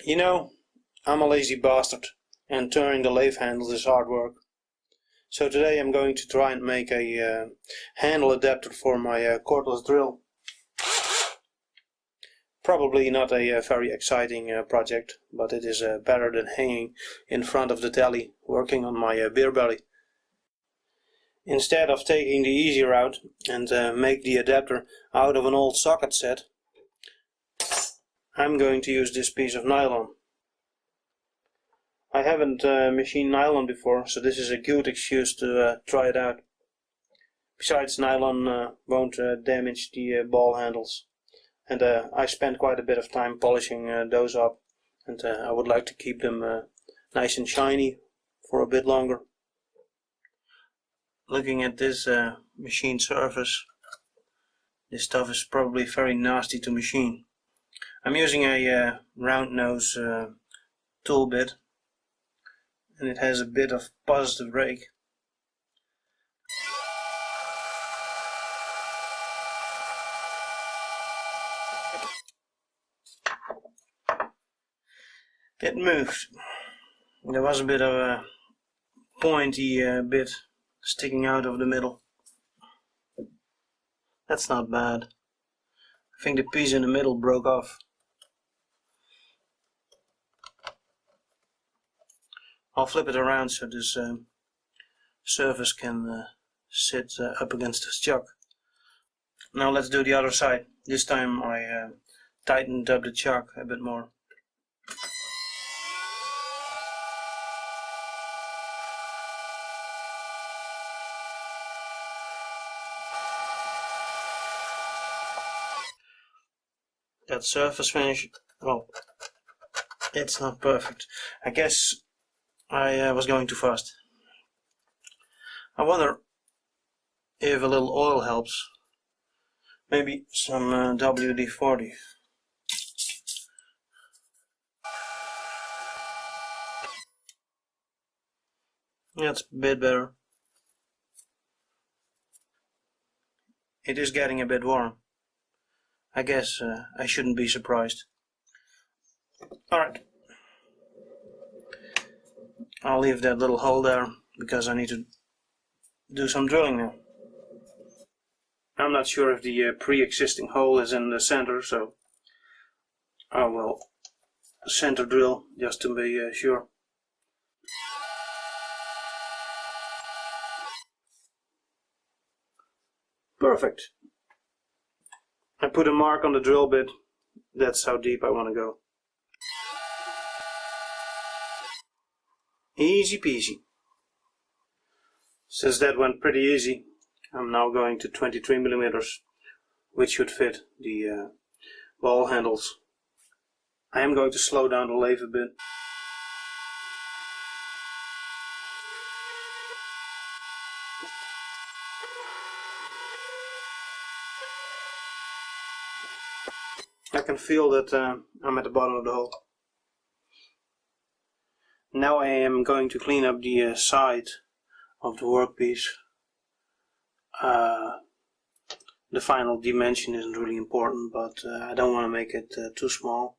You know, I'm a lazy bastard, and turning the lathe handles is hard work. So today I'm going to try and make a handle adapter for my cordless drill. Probably not a very exciting project, but it is better than hanging in front of the telly working on my beer belly. Instead of taking the easy route and make the adapter out of an old socket set, I'm going to use this piece of nylon. I haven't machined nylon before, so this is a good excuse to try it out. Besides, nylon won't damage the ball handles, and I spent quite a bit of time polishing those up, and I would like to keep them nice and shiny for a bit longer. Looking at this machined surface, this stuff is probably very nasty to machine. I'm using a round nose tool bit, and it has a bit of positive rake. It moved. There was a bit of a pointy bit sticking out of the middle. That's not bad. I think the piece in the middle broke off. I'll flip it around so this surface can sit up against this chuck. Now let's do the other side. This time I tightened up the chuck a bit more. That surface finish, well, it's not perfect. I guess I was going too fast. I wonder if a little oil helps. Maybe some WD-40. That's a bit better. It is getting a bit warm. I guess I shouldn't be surprised. Alright. I'll leave that little hole there because I need to do some drilling now. I'm not sure if the pre-existing hole is in the center, so I will center drill just to be sure. Perfect. I put a mark on the drill bit. That's how deep I want to go. Easy peasy. Since that went pretty easy, I'm now going to 23mm, which should fit the ball handles. I am going to slow down the lathe a bit. I can feel that I'm at the bottom of the hole. Now I am going to clean up the side of the workpiece. The final dimension isn't really important, but I don't want to make it too small.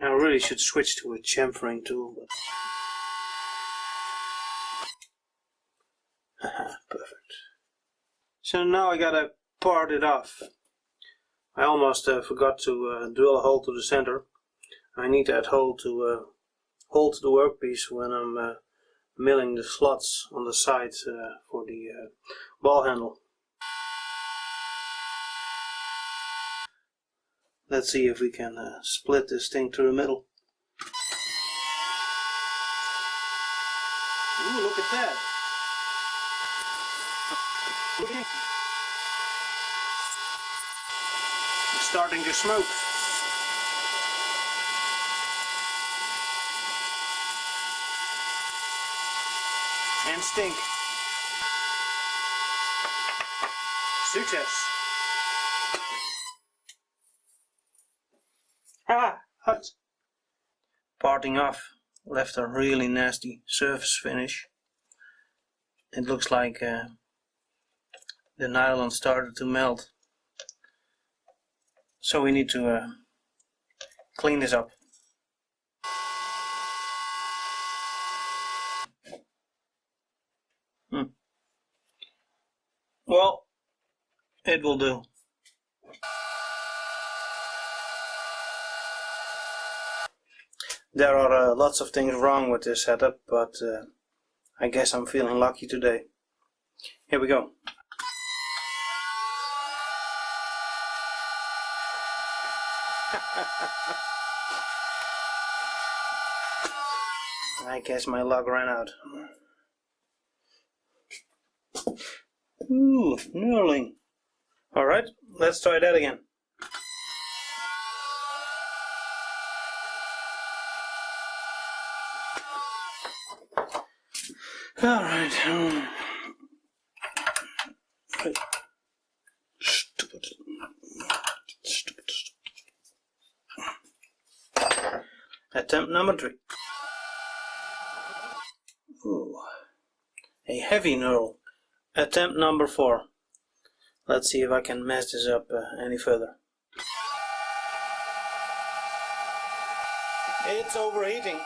I really should switch to a chamfering tool, but perfect. So now I gotta part it off. I almost forgot to drill a hole to the center. I need that hole to hold the workpiece when I'm milling the slots on the sides for the ball handle. Let's see if we can split this thing through the middle. Ooh, look at that. It's starting to smoke. And stink. Success! Ah! Hot! Parting off left a really nasty surface finish. It looks like the nylon started to melt. So we need to clean this up. Well, it will do. There are lots of things wrong with this setup, but I guess I'm feeling lucky today. Here we go. I guess my luck ran out. Ooh, knurling. Alright, let's try that again. Alright. Stupid. Attempt number 3. Ooh, a heavy knurl. Attempt number 4. Let's see if I can mess this up any further. It's overheating.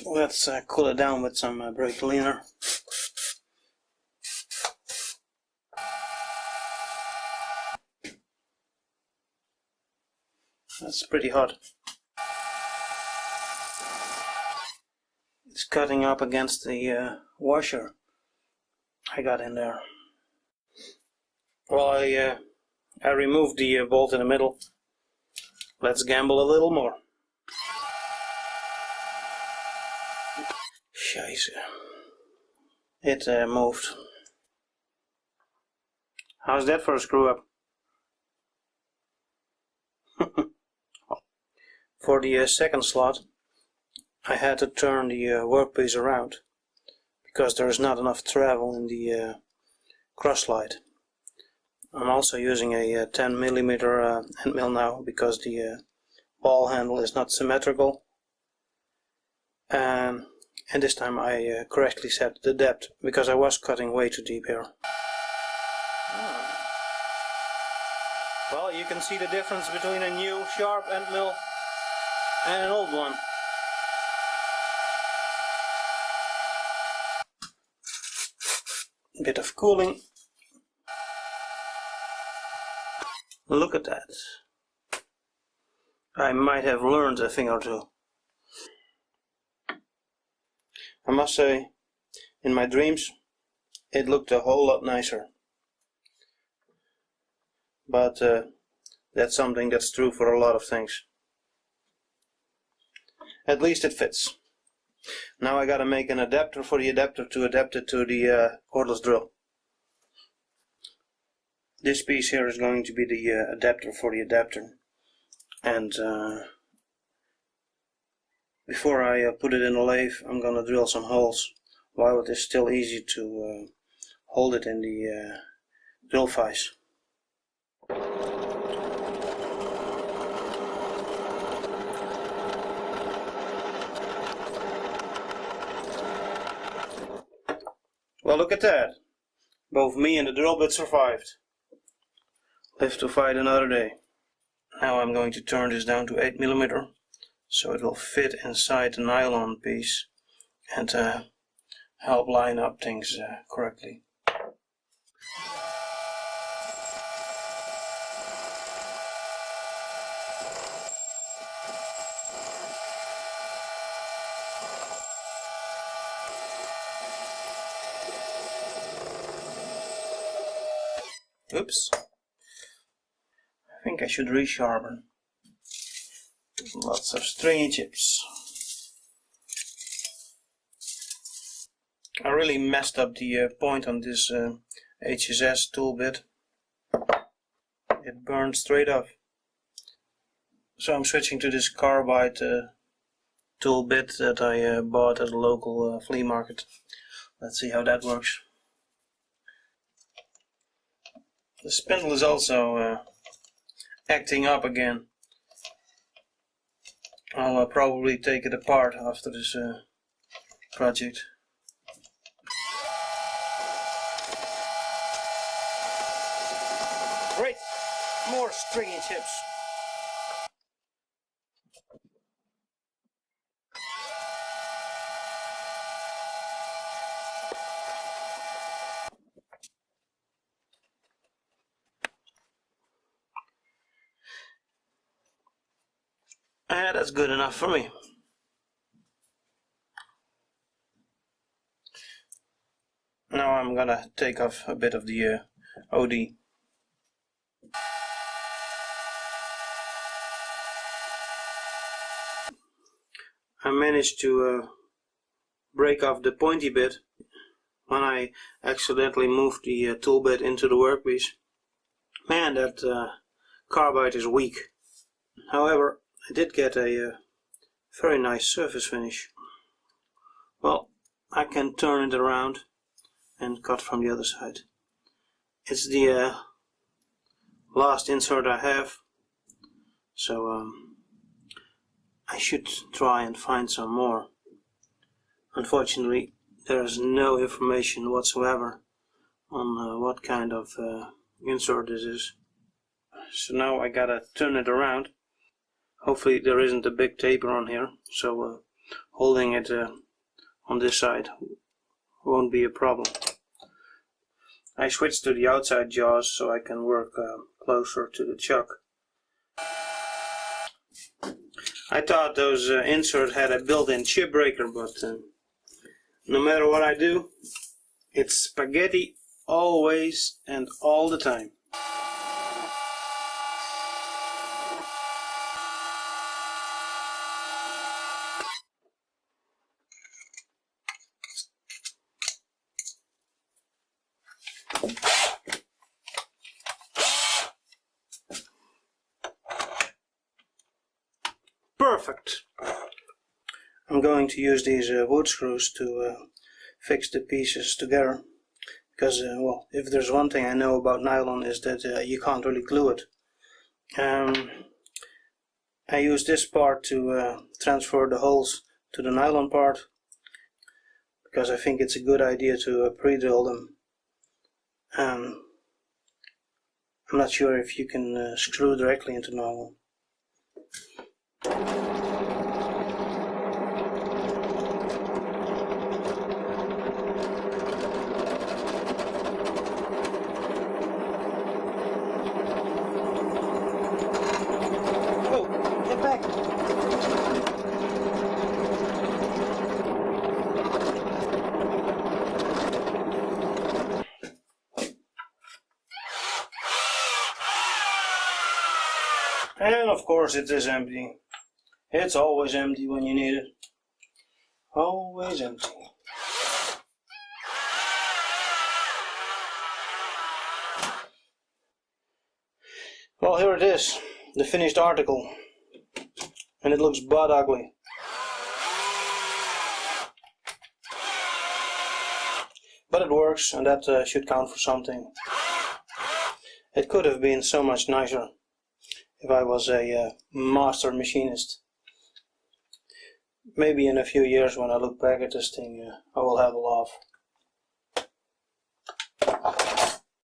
Let's cool it down with some brake cleaner. That's pretty hot. It's cutting up against the washer I got in there. Well, I removed the bolt in the middle. Let's gamble a little more. Scheisse. It moved. How's that for a screw up? For the second slot, I had to turn the workpiece around because there is not enough travel in the cross slide. I'm also using a 10mm end mill now because the ball handle is not symmetrical. And this time I correctly set the depth because I was cutting way too deep here. Well, you can see the difference between a new sharp end mill and an old one. A bit of cooling. Look at that. I might have learned a thing or two. I must say, in my dreams, it looked a whole lot nicer. But that's something that's true for a lot of things. At least it fits. Now I gotta make an adapter for the adapter to adapt it to the cordless drill. This piece here is going to be the adapter for the adapter. And before I put it in the lathe, I'm gonna drill some holes while it is still easy to hold it in the drill vise. Well, look at that. Both me and the drill bit survived. Live to fight another day. Now I'm going to turn this down to 8mm so it will fit inside the nylon piece and help line up things correctly. Oops. I think I should resharpen. Lots of stringy chips. I really messed up the point on this HSS tool bit. It burned straight off. So I'm switching to this carbide tool bit that I bought at a local flea market. Let's see how that works. The spindle is also acting up again. I'll probably take it apart after this project. Great! More stringy chips. That's good enough for me. Now I'm gonna take off a bit of the OD. I managed to break off the pointy bit when I accidentally moved the tool bit into the workpiece. Man, that carbide is weak. However, I did get a very nice surface finish. Well, I can turn it around and cut from the other side. It's the last insert I have, so I should try and find some more. Unfortunately, there is no information whatsoever on what kind of insert this is. So now I gotta turn it around. Hopefully there isn't a big taper on here, so holding it on this side won't be a problem. I switched to the outside jaws so I can work closer to the chuck. I thought those inserts had a built-in chip breaker, but no matter what I do, it's spaghetti always and all the time. Perfect. I'm going to use these wood screws to fix the pieces together, because well, if there's one thing I know about nylon is that you can't really glue it. I use this part to transfer the holes to the nylon part, because I think it's a good idea to pre-drill them. I'm not sure if you can screw directly into nylon. Oh, get back! And of course it is empty. It's always empty when you need it. Always empty. Well, here it is, the finished article. And it looks butt ugly. But it works, and that should count for something. It could have been so much nicer if I was a master machinist. Maybe in a few years when I look back at this thing, I will have a laugh.